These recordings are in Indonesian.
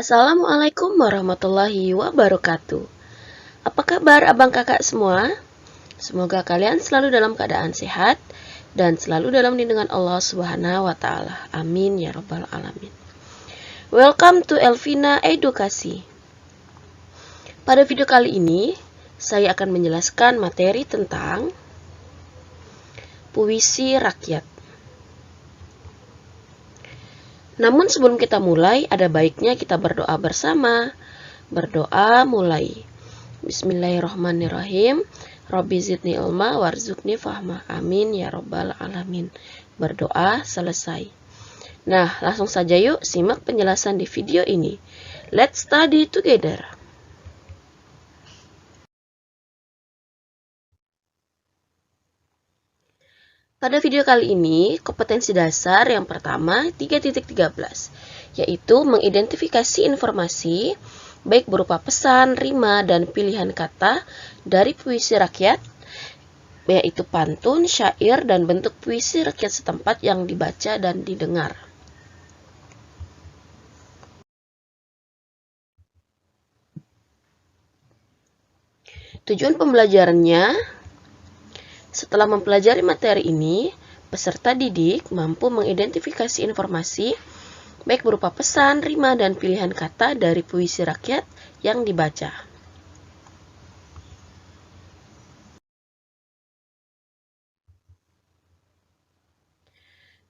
Assalamualaikum warahmatullahi wabarakatuh. Apa kabar abang kakak semua? Semoga kalian selalu dalam keadaan sehat dan selalu dalam lindungan Allah Subhanahu wa taala. Amin ya rabbal alamin. Welcome to Elvina Edukasi. Pada video kali ini, saya akan menjelaskan materi tentang puisi rakyat. Namun sebelum kita mulai, ada baiknya kita berdoa bersama. Berdoa mulai. Bismillahirrahmanirrahim. Rabbi zidni ilma warzuqni fahma. Amin ya rabbal alamin. Berdoa selesai. Nah, langsung saja yuk simak penjelasan di video ini. Let's study together. Pada video kali ini, kompetensi dasar yang pertama 3.13, yaitu mengidentifikasi informasi, baik berupa pesan, rima, dan pilihan kata dari puisi rakyat, yaitu pantun, syair, dan bentuk puisi rakyat setempat yang dibaca dan didengar. Tujuan pembelajarannya, setelah mempelajari materi ini, peserta didik mampu mengidentifikasi informasi, baik berupa pesan, rima, dan pilihan kata dari puisi rakyat yang dibaca.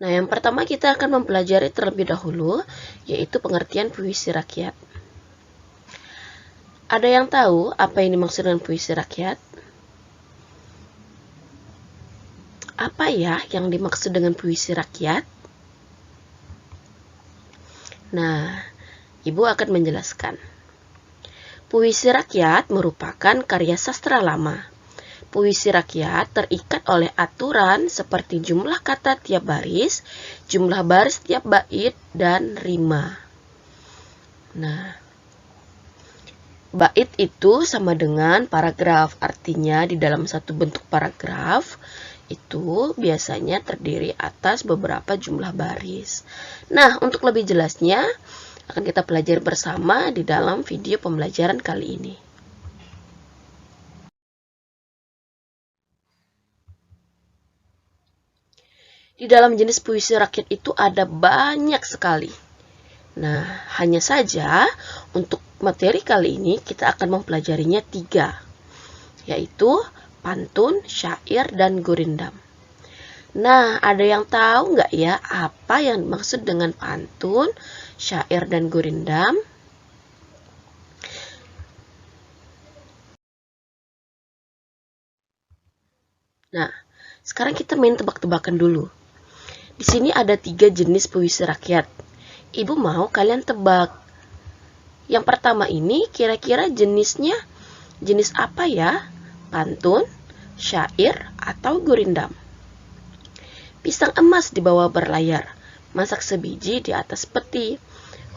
Nah, yang pertama kita akan mempelajari terlebih dahulu, yaitu pengertian puisi rakyat. Ada yang tahu apa yang dimaksud dengan puisi rakyat? Apa ya yang dimaksud dengan puisi rakyat? Nah, Ibu akan menjelaskan. Puisi rakyat merupakan karya sastra lama. Puisi rakyat terikat oleh aturan seperti jumlah kata tiap baris, jumlah baris tiap bait, dan rima. Nah, bait itu sama dengan paragraf, artinya di dalam satu bentuk paragraf itu biasanya terdiri atas beberapa jumlah baris. Nah, untuk lebih jelasnya akan kita pelajari bersama di dalam video pembelajaran kali ini. Di dalam jenis puisi rakyat itu ada banyak sekali. Nah, hanya saja untuk materi kali ini kita akan mempelajarinya 3, yaitu pantun, syair, dan gurindam. Nah, ada yang tahu nggak ya apa yang dimaksud dengan pantun, syair, dan gurindam? Nah, sekarang kita main tebak-tebakan dulu. Di sini ada 3 jenis puisi rakyat. Ibu mau kalian tebak. Yang pertama ini kira-kira jenisnya jenis apa ya? Pantun, syair, atau gurindam? Pisang emas dibawa berlayar, masak sebiji di atas peti.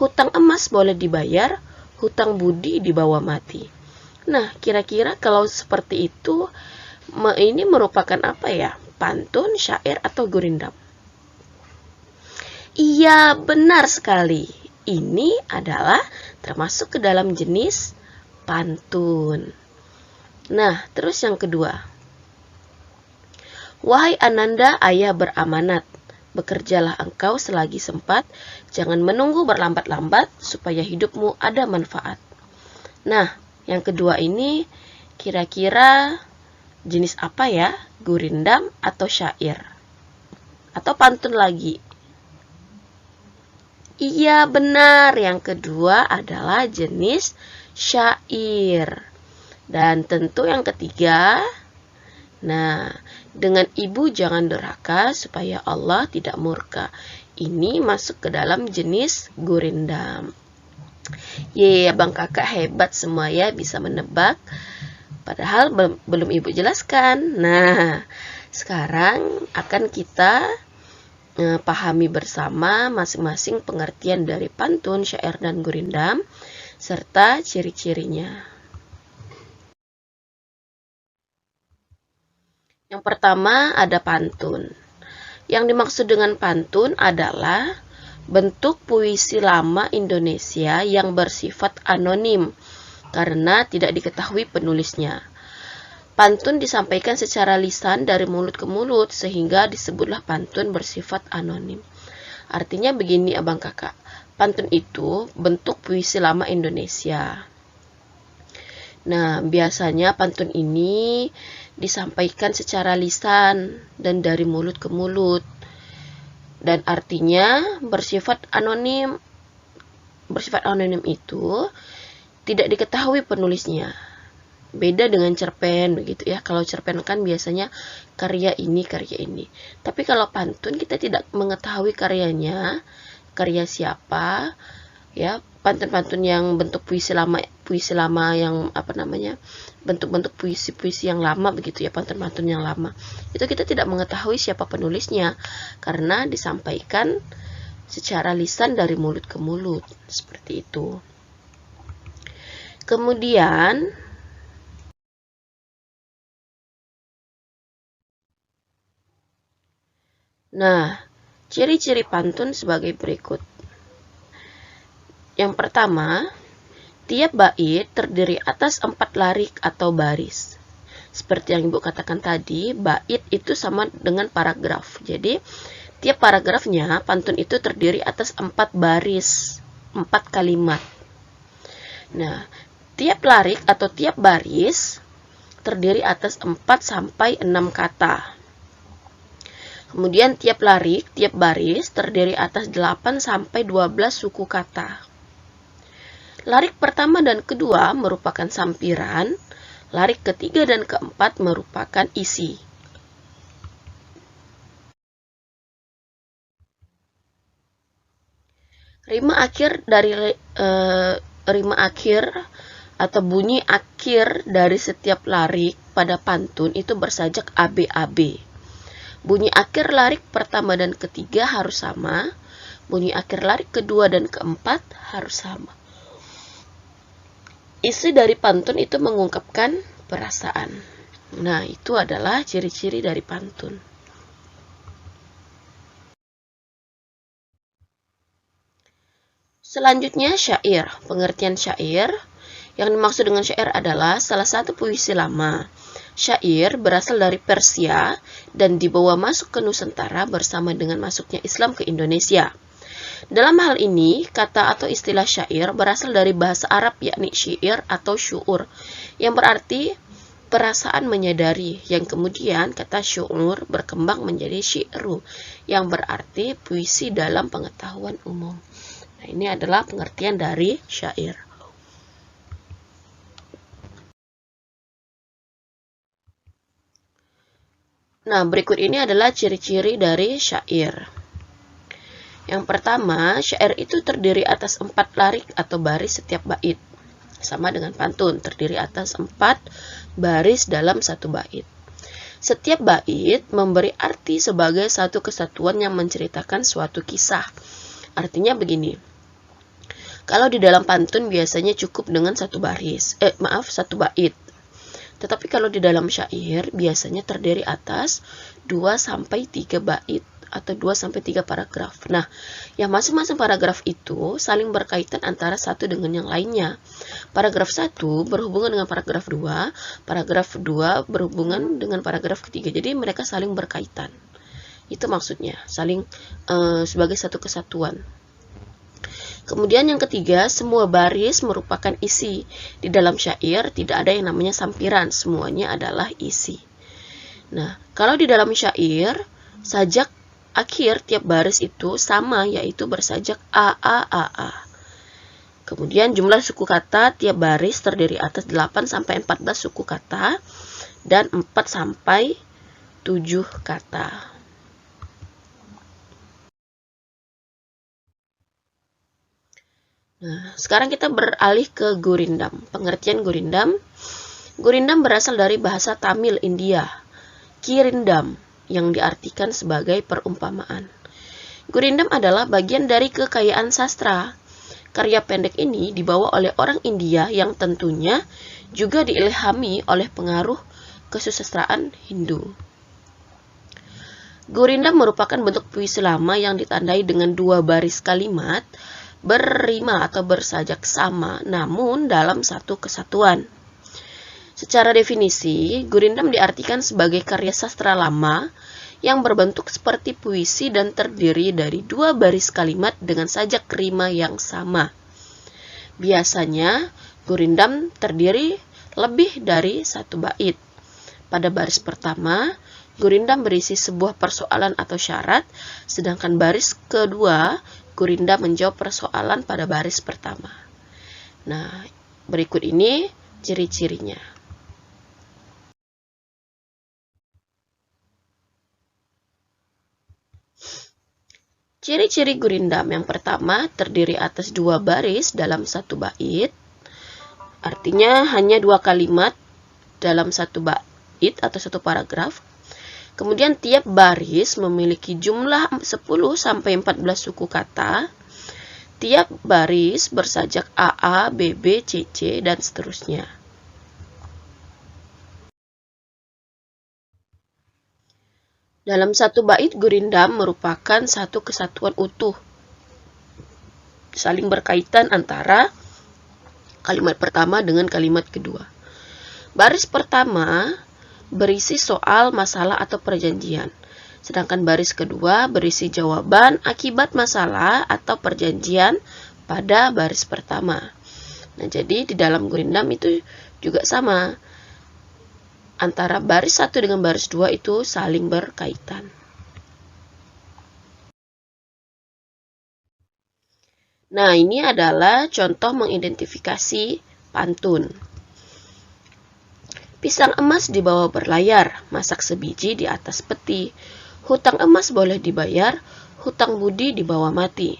Hutang emas boleh dibayar, hutang budi dibawa mati. Nah, kira-kira kalau seperti itu, ini merupakan apa ya? Pantun, syair, atau gurindam? Iya, benar sekali. Ini adalah termasuk ke dalam jenis pantun. Nah, terus yang kedua. Wahai Ananda, ayah beramanat. Bekerjalah engkau selagi sempat, jangan menunggu berlambat-lambat, supaya hidupmu ada manfaat. Nah, yang kedua ini kira-kira jenis apa ya? Gurindam atau syair? Atau pantun lagi? Iya, benar. Yang kedua adalah jenis syair. Dan tentu yang ketiga, nah, dengan ibu jangan durhaka supaya Allah tidak murka. Ini masuk ke dalam jenis gurindam. Abang kakak hebat semua ya, bisa menebak. Padahal belum ibu jelaskan. Nah, sekarang akan kita pahami bersama masing-masing pengertian dari pantun, syair, dan gurindam, serta ciri-cirinya. Yang pertama ada pantun. Yang dimaksud dengan pantun adalah bentuk puisi lama Indonesia yang bersifat anonim karena tidak diketahui penulisnya. Pantun disampaikan secara lisan dari mulut ke mulut sehingga disebutlah pantun bersifat anonim. Artinya begini abang kakak, pantun itu bentuk puisi lama Indonesia. Nah, biasanya pantun ini disampaikan secara lisan dan dari mulut ke mulut. Dan artinya bersifat anonim. Bersifat anonim itu tidak diketahui penulisnya. Beda dengan cerpen begitu ya. Kalau cerpen kan biasanya karya ini, karya ini. Tapi kalau pantun kita tidak mengetahui karyanya, karya siapa, ya. Pantun-pantun yang bentuk puisi lama yang bentuk-bentuk puisi yang lama begitu ya, pantun-pantun yang lama. Itu kita tidak mengetahui siapa penulisnya karena disampaikan secara lisan dari mulut ke mulut, seperti itu. Kemudian ciri-ciri pantun sebagai berikut. Yang pertama, tiap bait terdiri atas 4 larik atau baris. Seperti yang Ibu katakan tadi, bait itu sama dengan paragraf. Jadi, tiap paragrafnya pantun itu terdiri atas 4 baris, 4 kalimat. Nah, tiap larik atau tiap baris terdiri atas 4 sampai 6 kata. Kemudian tiap larik, tiap baris terdiri atas 8 sampai 12 suku kata. Larik pertama dan kedua merupakan sampiran, larik ketiga dan keempat merupakan isi. Rima akhir atau bunyi akhir dari setiap larik pada pantun itu bersajak AB-AB. Bunyi akhir larik pertama dan ketiga harus sama, bunyi akhir larik kedua dan keempat harus sama. Isi dari pantun itu mengungkapkan perasaan. Nah, itu adalah ciri-ciri dari pantun. Selanjutnya syair. Pengertian syair. Yang dimaksud dengan syair adalah salah satu puisi lama. Syair berasal dari Persia dan dibawa masuk ke Nusantara bersama dengan masuknya Islam ke Indonesia. Dalam hal ini, kata atau istilah syair berasal dari bahasa Arab yakni syair atau syu'ur, yang berarti perasaan menyadari, yang kemudian kata syu'ur berkembang menjadi syi'ru, yang berarti puisi dalam pengetahuan umum. Nah, ini adalah pengertian dari syair. Nah, berikut ini adalah ciri-ciri dari syair. Yang pertama, syair itu terdiri atas 4 larik atau baris setiap bait. Sama dengan pantun, terdiri atas 4 baris dalam satu bait. Setiap bait memberi arti sebagai satu kesatuan yang menceritakan suatu kisah. Artinya begini. Kalau di dalam pantun biasanya cukup dengan satu bait. Tetapi kalau di dalam syair biasanya terdiri atas 2 sampai 3 bait atau 2 sampai 3 paragraf. Nah, yang masing-masing paragraf itu saling berkaitan antara satu dengan yang lainnya. Paragraf 1 berhubungan dengan paragraf 2, paragraf 2 berhubungan dengan paragraf ketiga. Jadi mereka saling berkaitan. Itu maksudnya, saling sebagai satu kesatuan. Kemudian yang ketiga, semua baris merupakan isi. Di dalam syair tidak ada yang namanya sampiran, semuanya adalah isi. Nah, kalau di dalam syair, sajak akhir tiap baris itu sama, yaitu bersajak A. Kemudian jumlah suku kata tiap baris terdiri atas 8 sampai 14 suku kata dan 4 sampai 7 kata. Nah, sekarang kita beralih ke gurindam. Pengertian gurindam. Gurindam berasal dari bahasa Tamil India, kirindam, yang diartikan sebagai perumpamaan. Gurindam adalah bagian dari kekayaan sastra. Karya pendek ini dibawa oleh orang India yang tentunya juga diilhami oleh pengaruh kesusastraan Hindu. Gurindam merupakan bentuk puisi lama yang ditandai dengan 2 baris kalimat berrima atau bersajak sama, namun dalam satu kesatuan. Secara definisi, gurindam diartikan sebagai karya sastra lama yang berbentuk seperti puisi dan terdiri dari 2 baris kalimat dengan sajak rima yang sama. Biasanya, gurindam terdiri lebih dari 1 bait. Pada baris pertama, gurindam berisi sebuah persoalan atau syarat, sedangkan baris kedua, gurindam menjawab persoalan pada baris pertama. Nah, berikut ini ciri-cirinya. Ciri-ciri gurindam yang pertama, terdiri atas 2 baris dalam 1 bait. Artinya hanya 2 kalimat dalam 1 bait atau 1 paragraf. Kemudian tiap baris memiliki jumlah 10-14 suku kata. Tiap baris bersajak AA, BB, CC, dan seterusnya. Dalam 1 bait, gurindam merupakan satu kesatuan utuh, saling berkaitan antara kalimat pertama dengan kalimat kedua. Baris pertama berisi soal, masalah, atau perjanjian. Sedangkan baris kedua berisi jawaban akibat masalah atau perjanjian pada baris pertama. Nah, jadi di dalam gurindam itu juga sama. Antara baris 1 dengan baris 2 itu saling berkaitan. Nah, ini adalah contoh mengidentifikasi pantun. Pisang emas dibawa berlayar, masak sebiji di atas peti. Hutang emas boleh dibayar, hutang budi dibawa mati.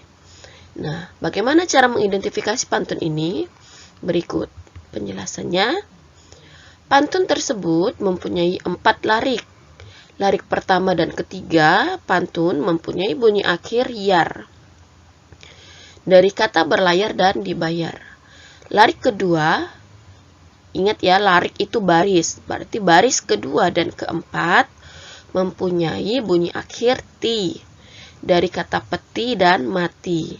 Nah, bagaimana cara mengidentifikasi pantun ini? Berikut penjelasannya. Pantun tersebut mempunyai 4 larik. Larik pertama dan ketiga, pantun mempunyai bunyi akhir yar. Dari kata berlayar dan dibayar. Larik kedua, ingat ya, larik itu baris. Berarti baris kedua dan keempat mempunyai bunyi akhir ti. Dari kata peti dan mati.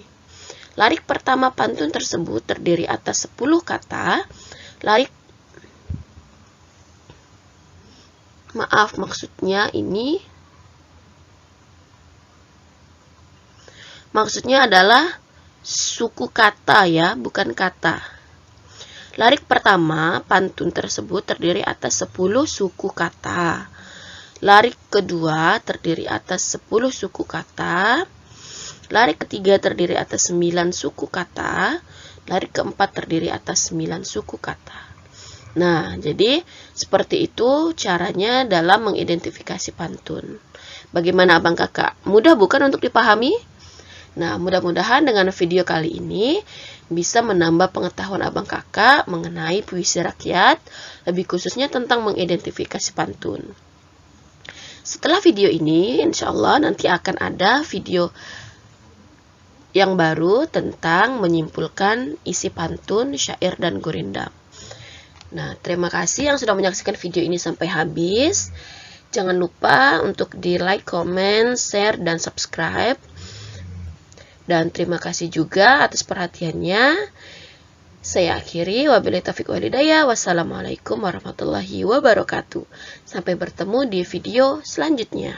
Larik pertama pantun tersebut terdiri atas 10 kata. Maksudnya adalah suku kata ya, bukan kata. Larik pertama pantun tersebut terdiri atas 10 suku kata. Larik kedua terdiri atas 10 suku kata. Larik ketiga terdiri atas 9 suku kata. Larik keempat terdiri atas 9 suku kata. Nah, jadi seperti itu caranya dalam mengidentifikasi pantun. Bagaimana abang kakak? Mudah bukan untuk dipahami? Nah, mudah-mudahan dengan video kali ini bisa menambah pengetahuan abang kakak mengenai puisi rakyat, lebih khususnya tentang mengidentifikasi pantun. Setelah video ini, insya Allah nanti akan ada video yang baru tentang menyimpulkan isi pantun, syair, dan gurindam. Nah, terima kasih yang sudah menyaksikan video ini sampai habis. Jangan lupa untuk di like, comment, share, dan subscribe. Dan terima kasih juga atas perhatiannya. Saya akhiri, wabillahi taufiq wal hidayah. Wassalamualaikum warahmatullahi wabarakatuh. Sampai bertemu di video selanjutnya.